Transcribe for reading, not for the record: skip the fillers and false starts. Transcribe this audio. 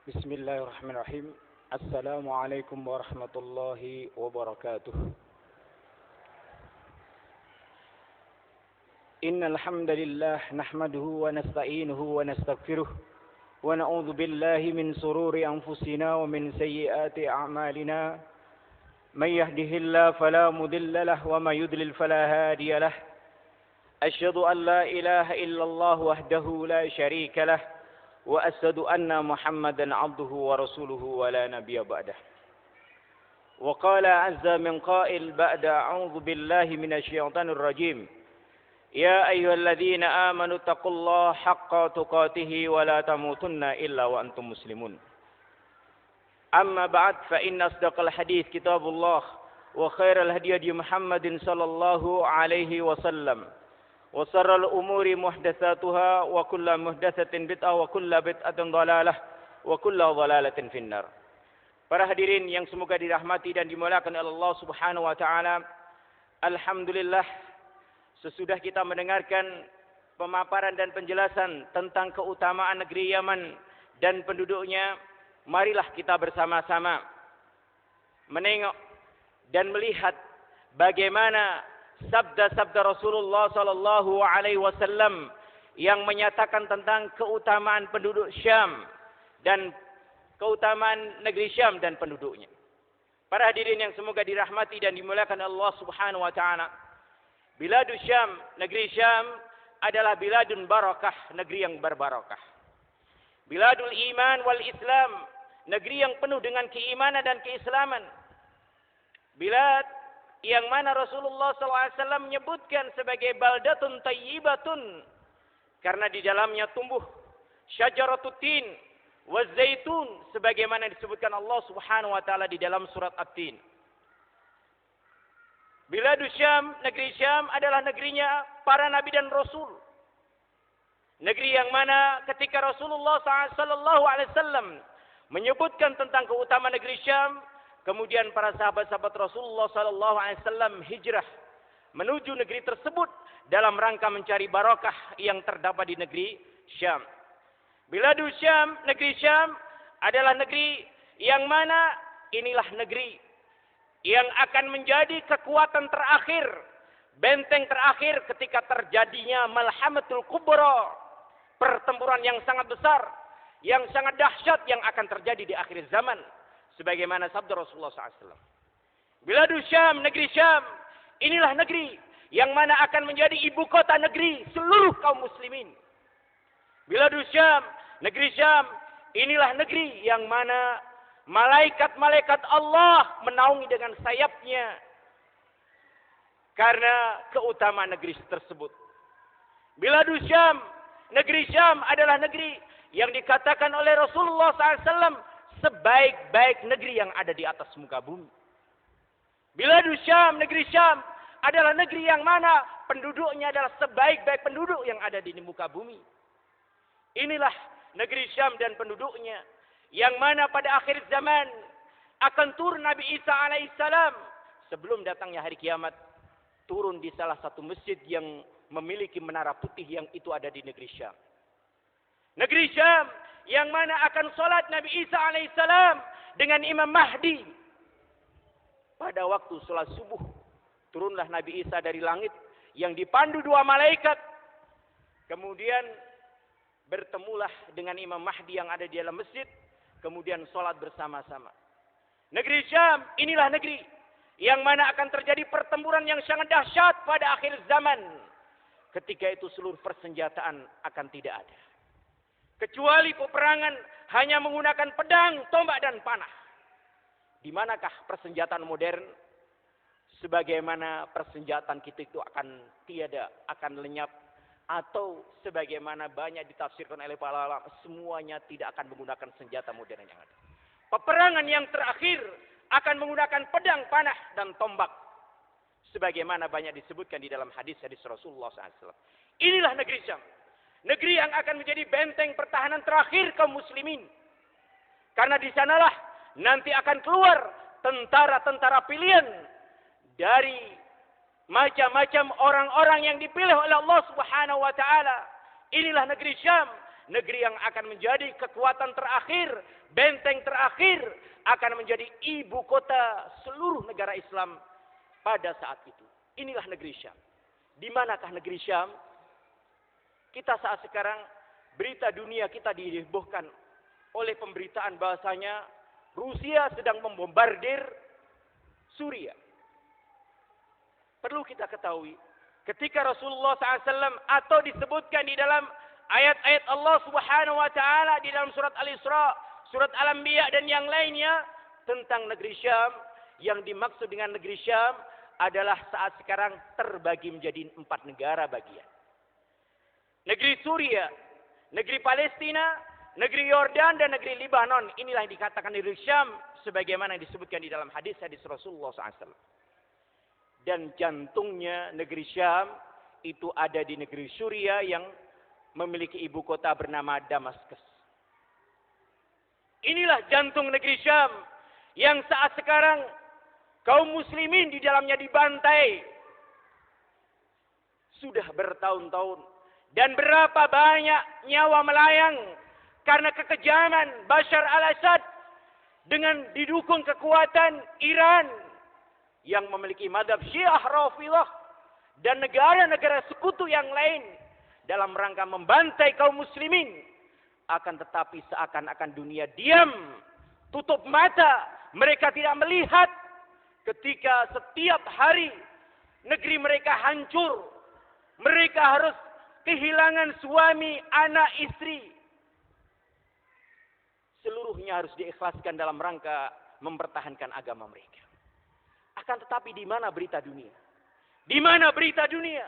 بسم الله الرحمن الرحيم. السلام عليكم ورحمة الله وبركاته. إن الحمد لله نحمده ونستعينه ونستغفره ونعوذ بالله من شرور أنفسنا ومن سيئات أعمالنا. من يهده الله فلا مضل له ومن يضلل فلا هادي له. أشهد أن لا إله إلا الله وحده لا شريك له وأشهد أن محمدا عبده ورسوله ولا نبي بعده. وقال عز من قائل بعد أعوذ بالله من الشيطان الرجيم يا أيها الذين آمنوا اتقوا الله حق تقاته ولا تموتن إلا وأنتم مسلمون. أما بعد فإن أصدق الحديث كتاب الله وخير الهدي هدي محمد صلى الله عليه وسلم وشر الأمور محدثاتها وكل محدثة بدعة وكل بدعة ضلالة وكل ضلالة في النار. Para hadirin yang semoga dirahmati dan dimuliakan oleh Allah Subhanahu wa taala. Alhamdulillah, sesudah kita mendengarkan pemaparan dan penjelasan tentang keutamaan negeri Yaman dan penduduknya, marilah kita bersama-sama menengok dan melihat bagaimana sabda-sabda Rasulullah sallallahu alaihi wasallam yang menyatakan tentang keutamaan penduduk Syam dan keutamaan negeri Syam dan penduduknya. Para hadirin yang semoga dirahmati dan dimuliakan Allah Subhanahu wa taala. Biladus Syam, negeri Syam adalah biladun barakah, negeri yang berbarakah. Biladul iman wal Islam, negeri yang penuh dengan keimanan dan keislaman. Bilad yang mana Rasulullah SAW menyebutkan sebagai baldatun tayyibatun karena di dalamnya tumbuh syajaratut tin waz zaitun sebagaimana disebutkan Allah Subhanahu wa taala di dalam surat At-Tin. Biladus Syam, negeri Syam adalah negerinya para nabi dan rasul. Negeri yang mana ketika Rasulullah SAW menyebutkan tentang keutamaan negeri Syam, kemudian para sahabat-sahabat Rasulullah sallallahu alaihi wasallam hijrah menuju negeri tersebut dalam rangka mencari barakah yang terdapat di negeri Syam. Biladus Syam, negeri Syam adalah negeri yang mana inilah negeri yang akan menjadi kekuatan terakhir, benteng terakhir ketika terjadinya Malhamatul Kubra, pertempuran yang sangat besar, yang sangat dahsyat yang akan terjadi di akhir zaman. Sebagaimana sabda Rasulullah SAW. Biladus Syam, negeri Syam, inilah negeri yang mana akan menjadi ibu kota negeri seluruh kaum muslimin. Biladus Syam, negeri Syam, inilah negeri yang mana malaikat-malaikat Allah menaungi dengan sayapnya karena keutamaan negeri tersebut. Biladus Syam, negeri Syam adalah negeri yang dikatakan oleh Rasulullah SAW sebaik-baik negeri yang ada di atas muka bumi. Biladus Syam, negeri Syam adalah negeri yang mana penduduknya adalah sebaik-baik penduduk yang ada di muka bumi. Inilah negeri Syam dan penduduknya yang mana pada akhir zaman akan turun Nabi Isa alaihissalam sebelum datangnya hari kiamat, turun di salah satu masjid yang memiliki menara putih yang itu ada di negeri Syam. Negeri Syam yang mana akan sholat Nabi Isa alaihissalam dengan Imam Mahdi. Pada waktu sholat subuh, turunlah Nabi Isa dari langit yang dipandu dua malaikat. Kemudian bertemulah dengan Imam Mahdi yang ada di dalam masjid. Kemudian sholat bersama-sama. Negeri Syam, inilah negeri yang mana akan terjadi pertempuran yang sangat dahsyat pada akhir zaman. Ketika itu seluruh persenjataan akan tidak ada. Kecuali peperangan hanya menggunakan pedang, tombak dan panah. Di manakah persenjataan modern? Sebagaimana persenjataan kita itu akan tiada, akan lenyap. Atau sebagaimana banyak ditafsirkan oleh para ulama, semuanya tidak akan menggunakan senjata modern yang ada. Peperangan yang terakhir akan menggunakan pedang, panah dan tombak. Sebagaimana banyak disebutkan di dalam hadis-hadis Rasulullah SAW. Inilah negeri Syam. Negeri yang akan menjadi benteng pertahanan terakhir kaum muslimin. Karena di sanalah nanti akan keluar tentara-tentara pilihan dari macam-macam orang-orang yang dipilih oleh Allah Subhanahu wa taala. Inilah negeri Syam negeri yang akan menjadi kekuatan terakhir, benteng terakhir, akan menjadi ibu kota seluruh negara Islam pada saat itu. Inilah negeri Syam. Di manakah negeri Syam? Kita saat sekarang, berita dunia kita dihebohkan oleh pemberitaan bahasanya Rusia sedang membombardir Suriah. Perlu kita ketahui, ketika Rasulullah SAW atau disebutkan di dalam ayat-ayat Allah Subhanahu wa taala di dalam surat Al-Isra, surat Al-Anbiya dan yang lainnya tentang negeri Syam, yang dimaksud dengan negeri Syam adalah saat sekarang terbagi menjadi 4 negara bagian. Negeri Suriah, negeri Palestina, negeri Yordan dan negeri Libanon. Inilah yang dikatakan negeri Syam sebagaimana yang disebutkan di dalam hadis-hadis Rasulullah SAW. Dan jantungnya negeri Syam itu ada di negeri Suriah yang memiliki ibu kota bernama Damaskus. Inilah jantung negeri Syam yang saat sekarang kaum muslimin di dalamnya dibantai. Sudah bertahun-tahun. Dan berapa banyak nyawa melayang karena kekejaman Bashar al-Assad dengan didukung kekuatan Iran yang memiliki madhab Syiah Rafidhah dan negara-negara sekutu yang lain dalam rangka membantai kaum muslimin. Akan tetapi seakan-akan dunia diam, tutup mata, mereka tidak melihat ketika setiap hari negeri mereka hancur, mereka harus kehilangan suami, anak, istri. Seluruhnya harus diikhlaskan dalam rangka mempertahankan agama mereka. Akan tetapi di mana berita dunia? Di mana berita dunia?